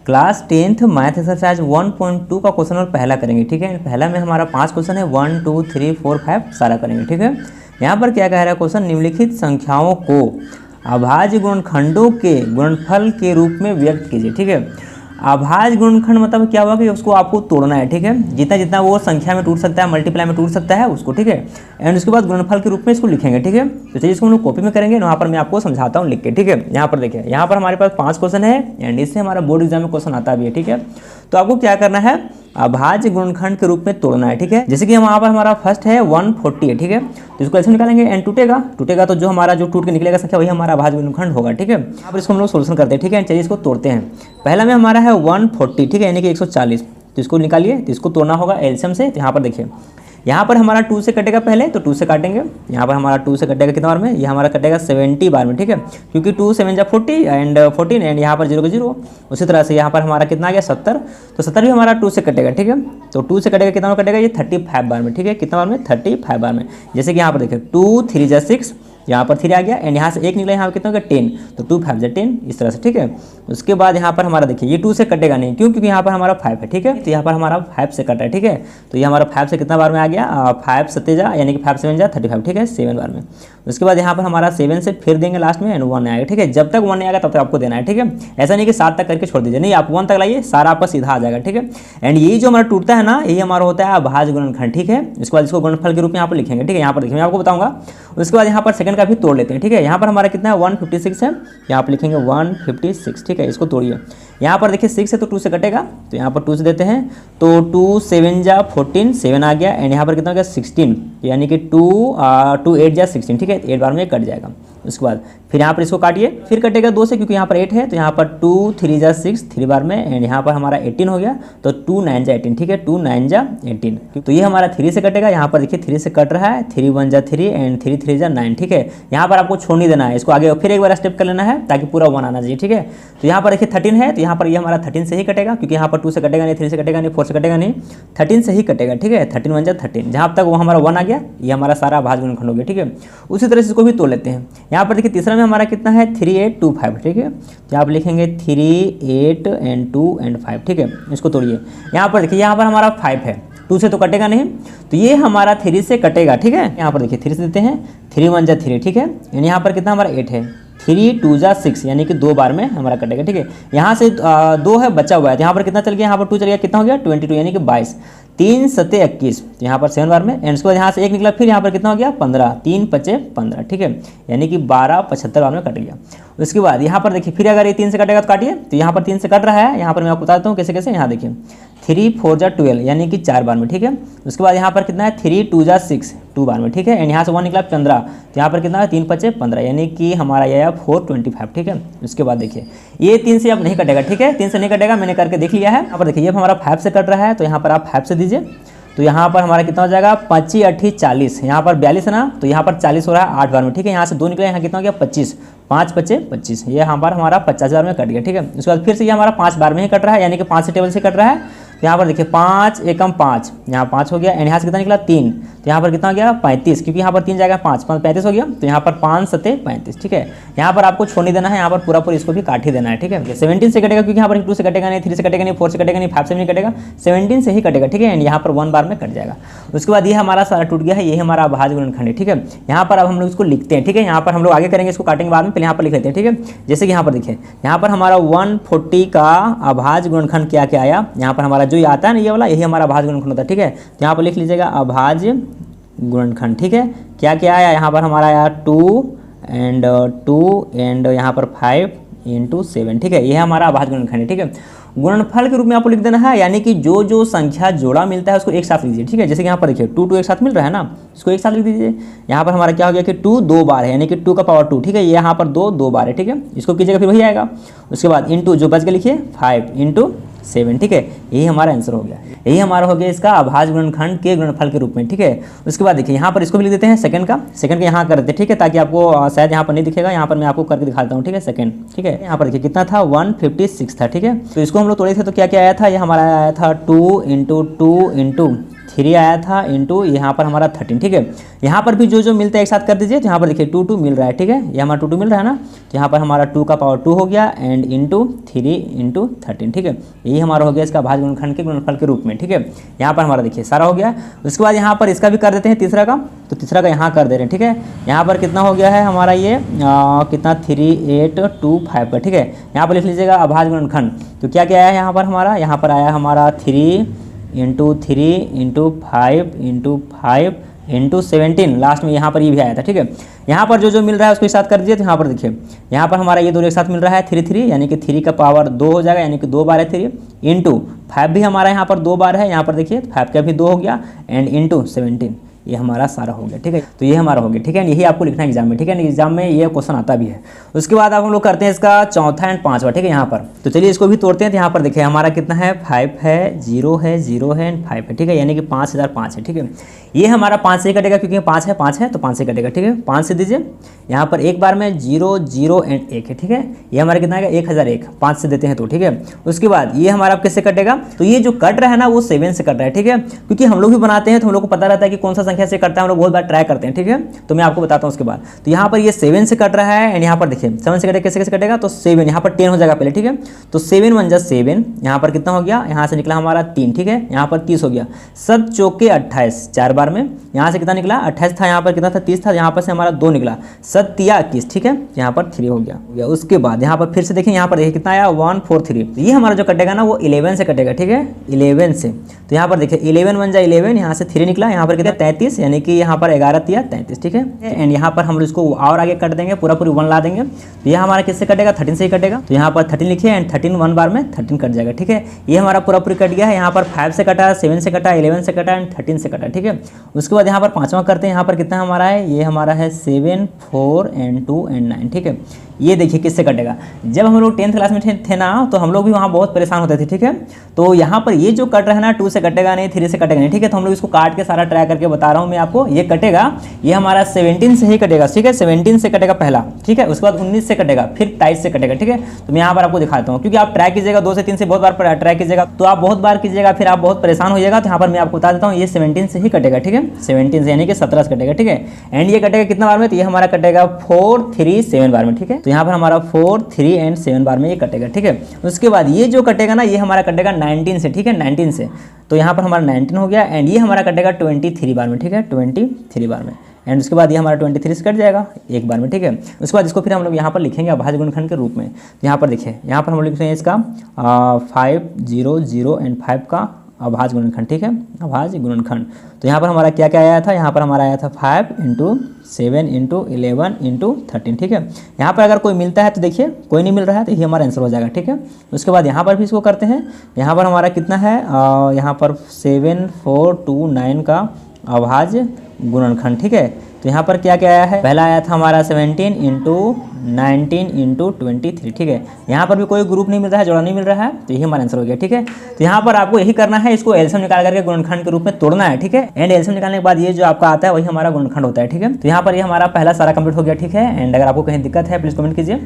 Class 10th math exercise 1.2 का question और पहला करेंगे। ठीक है, पहला में हमारा 5 क्वेश्चन है, 1 2 3 4 5 सारा करेंगे। ठीक है, यहाँ पर क्या कह रहा है क्वेश्चन, निम्नलिखित संख्याओं को अभाज्य गुणनखंडों के गुणनफल के रूप में व्यक्त कीजिए। ठीक है, अभाज्य गुणनखंड मतलब क्या हुआ कि उसको आपको तोड़ना है। ठीक है, जितना जितना वो संख्या में टूट सकता है, मल्टीप्लाई में टूट सकता है उसको। ठीक है, एंड उसके बाद गुणनफल के रूप में इसको लिखेंगे। ठीक है, तो चलिए इसको हम लोग कॉपी में करेंगे, वहाँ पर मैं आपको समझाता हूँ लिख के। ठीक है, यहाँ पर देखिए, यहाँ पर हमारे पास 5 क्वेश्चन है एंड इससे हमारा बोर्ड एग्जाम में क्वेश्चन आता भी है। ठीक है, तो आपको क्या करना है, अभाज्य गुणनखंड के रूप में तोड़ना है। ठीक है, जैसे कि वहाँ पर हमारा फर्स्ट है 140 है। ठीक है, तो इसको ऐसे निकालेंगे एंड टूटेगा तो जो हमारा जो टूट के निकलेगा संख्या वही हमारा अभाज्य गुणनखंड होगा। ठीक है, यहाँ पर इसको हम लोग सोल्यूशन करते हैं। ठीक है, चलिए इसको तोड़ते हैं। पहला में हमारा है 140, ठीक है, यानी कि 140, तो इसको निकालिए, तो इसको तोड़ना होगा एलसीएम से। तो यहाँ पर देखिए, यहाँ पर हमारा 2 से कटेगा पहले, तो 2 से काटेंगे। यहाँ पर हमारा 2 से कटेगा कितना बार में, ये हमारा कटेगा 70 बार में। ठीक है, क्योंकि 2 7 जा 40 एंड 14 एंड यहाँ पर 0 का 0। उसी तरह से यहाँ पर हमारा कितना आ गया 70, तो 70 भी हमारा 2 से कटेगा। ठीक है, तो 2 से कटेगा कितना बार कटेगा, ये 35 बार में। ठीक है, कितना बार में, 35 बार में। जैसे कि यहाँ पर देखिए 2 3 जा 6, यहाँ पर 3 आ गया एंड यहाँ से 1 निकला, यहाँ पर कितना हो गया 10, तो 2 5 जा 10, इस तरह से। ठीक है, उसके बाद यहाँ पर हमारा देखिए ये 2 से कटेगा नहीं, क्यों, क्योंकि यहाँ पर हमारा 5 है। ठीक है, तो यहाँ पर हमारा 5 से कटा है। ठीक है, तो ये हमारा 5 से कितना बार में आ गया, 5 7 जा, यानी कि 5 7 जा 35। ठीक है, 7 बार में। उसके बाद यहाँ पर हमारा 7 से फिर देंगे लास्ट में एंड 1 आएगा। ठीक है, जब तक 1 नहीं आएगा तब तक आपको देना है। ठीक है, ऐसा नहीं कि 7 तक करके छोड़ दीजिए, नहीं, आप 1 तक लाइए, सारा आपका सीधा आ जाएगा। ठीक है, एंड यही जो हमारा टूटता है ना, यही हमारा होता है अभाज्य गुणनखंड। ठीक है, इसके बाद इसको गुणनफल के रूप में यहाँ पर लिखेंगे। ठीक है, यहाँ पर देखिए मैं आपको बताऊंगा। उसके बाद यहाँ पर सेकंड का भी तोड़ लेते हैं। ठीक है, यहाँ पर हमारा कितना है 156 है, यहाँ पर लिखेंगे 156। ठीक है, इसको तोड़िए। यहाँ पर देखिए 6 है तो 2 से कटेगा, तो यहाँ पर 2 से देते हैं, तो 2 7 जा 14, 7 आ गया एंड यहाँ पर कितना हो गया 16, यानी कि 2 8 जा 16। ठीक है, 8 बार में कट जाएगा। उसके बाद फिर यहाँ पर इसको काटिए, फिर कटेगा 2 से, क्योंकि यहाँ पर 8 है, तो यहाँ पर 2 3 जा 6, 3 बार में एंड यहाँ पर हमारा 18 हो गया, तो 2 9 जा 18। ठीक है, 2 9 जा 18, तो ये हमारा 3 से कटेगा। यहाँ पर देखिए 3 से कट रहा है, 3 1 जा 3 एंड 3 3 जा 9। ठीक है, यहाँ पर आपको छोड़ नहीं देना है, इसको आगे फिर एक बार स्टेप कर लेना है ताकि पूरा 1 आना चाहिए। ठीक है, तो यहाँ पर देखिए 13 है, तो यहाँ पर ये हमारा 13 से ही कटेगा, क्योंकि यहाँ पर 2 से कटेगा नहीं, 3 से कटेगा नहीं, 4 से कटेगा नहीं, 13 से ही कटेगा। ठीक है, 13 1 जा 13, जहाँ तक वो हमारा 1 आ गया, ये हमारा सारा अभाज्य गुणनखंड हो गया। ठीक है, उसी तरह से इसको भी तोड़ लेते हैं। यहाँ पर देखिए तीसरा में हमारा कितना है 3 8 2 5। ठीक है, तो आप लिखेंगे 3 8 एंड 2 एंड 5। ठीक है, इसको तोड़िए। यहाँ पर देखिए, यहाँ पर हमारा 5 है, 2 से तो कटेगा नहीं, तो ये हमारा 3 से कटेगा। ठीक है, यहाँ पर देखिए 3 से देते हैं, 3 1 जा 3। ठीक है, यानी यहाँ पर कितना हमारा 8 है, 3 2 जा 6, यानी कि 2 बार में हमारा कटेगा। ठीक है, यहाँ से 2 है बचा हुआ है, तो यहाँ पर कितना चल गया, यहाँ पर 2 चल गया, कितना हो गया 22, यानी कि 22, 3 7 21, तो यहाँ पर 7 बार में एंड उसके बाद यहाँ से 1 निकला, फिर यहाँ पर कितना हो गया 15, 3 5 15। ठीक है, यानी कि 12 75 बार में कट गया। उसके बाद यहाँ पर देखिए, फिर अगर ये 3 से कटेगा तो काटिए, तो यहाँ पर 3 से कट रहा है, यहाँ पर मैं आपको बताता हूँ कैसे कैसे। यहाँ देखिए 3 4 जा 12, यानी कि 4 बार में। ठीक है, उसके बाद यहाँ पर कितना है 3 2 जा 6, 2 बार में। ठीक है, एंड यहाँ से 1 निकला 15, तो यहाँ पर कितना है 3 5 15, यानी कि हमारा यह है 425। ठीक है, उसके बाद देखिए ये 3 से अब नहीं कटेगा। ठीक है, 3 से नहीं कटेगा, मैंने करके देख लिया है। यहाँ पर देखिए ये हमारा 5 से कट रहा है, तो यहाँ पर आप 5 से दीजिए, तो यहाँ पर हमारा कितना हो जाएगा 25 8 40, यहाँ पर 42 है ना, तो यहाँ पर 40 हो रहा है 8 बार में। ठीक है, यहाँ से 2 निकला, यहाँ कितना हो गया 25, 5 5 25, ये यहाँ पर हमारा 50 बार में कट गया। ठीक है, उसके बाद फिर से ये हमारा 5 बार में ही कट रहा है, यानी कि 5 से टेबल से कट रहा है, तो यहाँ पर देखिए 5 एकम 5, यहाँ 5 हो गया एंड यहाँ से कितना निकला 3, तो यहाँ पर कितना हो गया 35, क्योंकि यहाँ पर 3 जाएगा 5 35 हो गया, तो यहाँ पर 5 7 35। ठीक है, यहाँ पर आपको छोड़ नहीं देना है, यहाँ पर पूरा इसको भी काट ही देना है। ठीक है, 17 से कटेगा, क्योंकि यहाँ पर 2 से कटेगा नहीं, 3 से कटेगा नहीं, 4 से कटेगा नहीं, 5 से नहीं कटेगा, 17 से ही कटेगा। ठीक है, एंड यहाँ पर 1 बार में कट जाएगा। उसके बाद ये हमारा सारा टूट गया है, ये हमारा अभाज्य गुणनखंड है। ठीक है, यहाँ पर अब हम लोग इसको लिखते हैं। ठीक है, यहाँ पर हम लोग आगे करेंगे, इसको काटेंगे बाद में, पहले यहाँ पर लिख लेते हैं। ठीक है, जैसे कि यहाँ पर देखिए, यहाँ पर हमारा 140 का अभाज्य गुणनखंड क्या क्या आया, यहाँ पर हमारा जो आता है ना ये वाला, यही हमारा अभाज्य गुणनखंड होता है। ठीक है, तो यहाँ पर लिख लीजिएगा अभाज्य गुणनखंड। ठीक है, क्या क्या आया, यहाँ पर हमारा आया 2 एंड यहाँ पर 5 × 7। ठीक है, यह हमारा अभाज्य गुणनखंड है। ठीक है, गुणनफल के रूप में आपको लिख देना है, यानी कि जो जो संख्या जोड़ा मिलता है उसको एक साथ लीजिए। ठीक है, जैसे कि यहाँ पर देखिए 2 2 एक साथ मिल रहा है ना, इसको एक साथ लिख दीजिए। यहाँ पर हमारा क्या हो गया कि 2 2 बार है, यानी कि 2 का पावर 2। ठीक है, यहाँ पर 2 2 बार है। ठीक है, इसको कीजिएगा फिर वही आएगा। उसके बाद इंटू जो बच के लिखिए 5 × 7। ठीक है, यही हमारा आंसर हो गया, यही हमारा हो गया इसका अभाज्य गुणनखंड के गुणनफल के रूप में। ठीक है, उसके बाद देखिए यहाँ पर इसको भी लिख देते हैं सेकंड का यहाँ कर देते हैं। ठीक है, ताकि आपको शायद यहाँ पर नहीं दिखेगा, यहाँ पर मैं आपको करके दिखाता हूँ। ठीक है, सेकंड। ठीक है, यहाँ पर देखिए कितना था 156 था। ठीक है, तो इसको हम लोग तोड़े थे, तो क्या क्या आया था, ये हमारा आया था 2 × 2 × 3 आया था इंटू यहाँ पर हमारा 13, ठीक है। यहाँ पर भी जो जो मिलता है एक साथ कर दीजिए, तो यहाँ पर देखिए 2 2 मिल रहा है, ठीक है, ये हमारा 2 2 मिल रहा है ना, तो यहाँ पर हमारा 2 का पावर 2 हो गया एंड इंटू 3 इंटू 13, ठीक है। यही हमारा हो गया इसका भाज्य गुणनखंड के गुणनफल के रूप में, ठीक है। यहाँ पर हमारा देखिए सारा हो गया। उसके बाद यहाँ पर इसका भी कर देते हैं तीसरा का, तो तीसरा का यहाँ कर दे रहे हैं, ठीक है। यहाँ पर कितना हो गया है हमारा ये कितना 3 8 2 5 का, ठीक है। यहाँ पर लिख लीजिएगा अभाज्य गुणनखंड, तो क्या क्या आया यहाँ पर हमारा, यहाँ पर आया हमारा 3 into 3 into 5 into 5 into 17, last में यहाँ पर ये भी आया था, ठीक है। यहाँ पर जो जो मिल रहा है उसको एक साथ कर दीजिए, तो यहाँ पर देखिए यहाँ पर हमारा ये दोनों एक साथ मिल रहा है 3 3, यानी कि 3 का पावर 2 हो जाएगा, यानी कि 2 बार है 3 इंटू 5 भी हमारा यहाँ पर 2 बार है, यहाँ पर देखिए 5 का भी 2 हो गया एंड इंटू 17, ये हमारा सारा हो गया, ठीक है। तो ये हमारा हो गया, ठीक है। यही आपको लिखना है एग्जाम में, ठीक है, एग्जाम में ये क्वेश्चन आता भी है। उसके बाद अब हम लोग करते हैं इसका चौथा एंड पांचवा, ठीक है। यहाँ पर तो चलिए इसको भी तोड़ते हैं। तो यहाँ पर देखिए हमारा कितना है 5 है 0 है 0 है एंड 5 है, ठीक है, यानी कि 5005 है, ठीक है। ये हमारा 5 से कटेगा क्योंकि 5 है तो 5 से कटेगा, ठीक है। 5 से दीजिए, यहाँ पर एक बार में 0 0 एंड 1 है, ठीक है। ये हमारा कितना है 1001, 5 से देते हैं तो, ठीक है। उसके बाद ये हमारा किससे कटेगा, तो ये जो कट रहा है ना वो 7 से कट रहा है, ठीक है। क्योंकि हम लोग भी बनाते हैं तो हम लोग को पता रहता है कि कौन सा संख्या से कटता है, हम लोग बहुत बार ट्राई करते हैं, ठीक है। तो मैं आपको बताता हूँ उसके बाद। तो यहाँ पर ये 7 से कट रहा है एंड यहाँ पर देखिए 7 से कटेगा, कैसे कैसे कटेगा, तो 7 यहाँ पर 10 हो जाएगा पहले, ठीक है। तो 7 1 जा 7, यहाँ पर कितना हो गया, यहाँ से निकला हमारा 3, ठीक है। यहाँ पर 30 हो गया, 7 चौके 28 4 बार में, यहाँ से कितना निकला 28 था, यहाँ पर कितना था 30 था, यहाँ पर से हमारा 2 निकला, 7 तिया 21, ठीक है। यहाँ पर 3 हो गया। उसके बाद यहाँ पर फिर से देखें, यहाँ पर देखिए कितना आया 143। ये हमारा जो कटेगा ना वो 11 से कटेगा, ठीक है, 11 से। तो यहाँ पर देखिए 11 1 जा 11, यहाँ से 3 निकला, यहाँ पर कितना 33, यानी कि यहाँ पर 11 तिया 33, ठीक है। एंड यहाँ पर हम इसको और आगे कट देंगे, पूरा पूरी 1 ला देंगे, तो ये हमारा किससे कटेगा 13 से ही कटेगा। तो यहाँ पर 13 लिखिए एंड 13 1 बार में 13 कट जाएगा, ठीक है। ये हमारा पूरा पूरी कट गया है। यहाँ पर 5 से कटा, 7 से कटा, 11 से कटा एंड 13 से कटा, ठीक है। उसके बाद यहाँ पर पांचवा करते हैं। यहाँ पर कितना हमारा है, ये हमारा है 7 4 एंड 2 एंड 9, ठीक है। ये देखिए किससे कटेगा, जब हम लोग 10th क्लास में थे ना तो हम लोग भी वहाँ बहुत परेशान होते थे, ठीक है। तो यहाँ पर ये जो कट रहा है ना 2 से कटेगा नहीं, 3 से कटेगा नहीं, ठीक है। तो हम लोग इसको काट के सारा ट्राई करके बता रहा हूँ मैं आपको। ये कटेगा, ये हमारा 17 से ही कटेगा, ठीक है, 17 से कटेगा पहला, ठीक है। उसके बाद 19 से कटेगा, फिर 23 से कटेगा, ठीक है। तो मैं यहाँ पर आपको दिखाता हूँ, क्योंकि आप ट्राई कीजिएगा 2 से 3 से बहुत बार ट्राई कीजिएगा, तो आप बहुत बार कीजिएगा फिर आप बहुत परेशान होइएगा। तो यहाँ पर मैं आपको बता देता हूँ, ये 17 से ही कटेगा, ठीक है, 17 से यानी कि 17 से कटेगा, ठीक है। एंड ये कटेगा कितना बार में, तो ये हमारा कटेगा 4 3 7 बार में, ठीक है। तो यहाँ पर हमारा 4 3 एंड 7 बार में ये कटेगा, ठीक है। उसके बाद ये जो कटेगा ना ये हमारा कटेगा 19 से, ठीक है, 19 से। तो यहाँ पर हमारा 19 हो गया एंड ये हमारा कटेगा 23 बार में, ठीक है, 23 बार में। एंड उसके बाद ये हमारा 23 से कट जाएगा एक बार में, ठीक है। उसके बाद इसको फिर हम लोग यहाँ पर लिखेंगे अभाज्य गुणनखंड के रूप में। यहाँ पर देखिए, यहाँ पर हम लोग लिख रहे हैं इसका 5 0 0 एंड 5 का अभाज्य गुणनखंड, ठीक है, अभाज्य गुणनखंड। तो यहाँ पर हमारा क्या क्या आया था, यहाँ पर हमारा आया था 5 इंटू 7 इंटू 11 इंटू 13, ठीक है। यहाँ पर अगर कोई मिलता है तो देखिए कोई नहीं मिल रहा है तो ये हमारा आंसर हो जाएगा, ठीक है। उसके बाद यहाँ पर भी इसको करते हैं। यहाँ पर हमारा कितना है, यहाँ पर 7 4 2 9 का अभाज्य गुणनखंड, ठीक है। तो यहाँ पर क्या क्या आया है, पहला आया था हमारा 17 इंटू 19 इंटू 23, ठीक है। यहाँ पर भी कोई ग्रुप नहीं मिल रहा है, जोड़ा नहीं मिल रहा है, तो यही हमारा आंसर हो गया, ठीक है। तो यहाँ पर आपको यही करना है, इसको एलसीएम निकाल करके गुणनखंड के रूप में तोड़ना है, ठीक है। एंड एलसीएम निकालने के बाद ये जो आपका आता है वही हमारा गुणनखंड होता है, ठीक है। तो यहाँ पर ये हमारा पहला सारा कंप्लीट हो गया, ठीक है। एंड अगर आपको कहीं दिक्कत है प्लीज कमेंट कीजिए।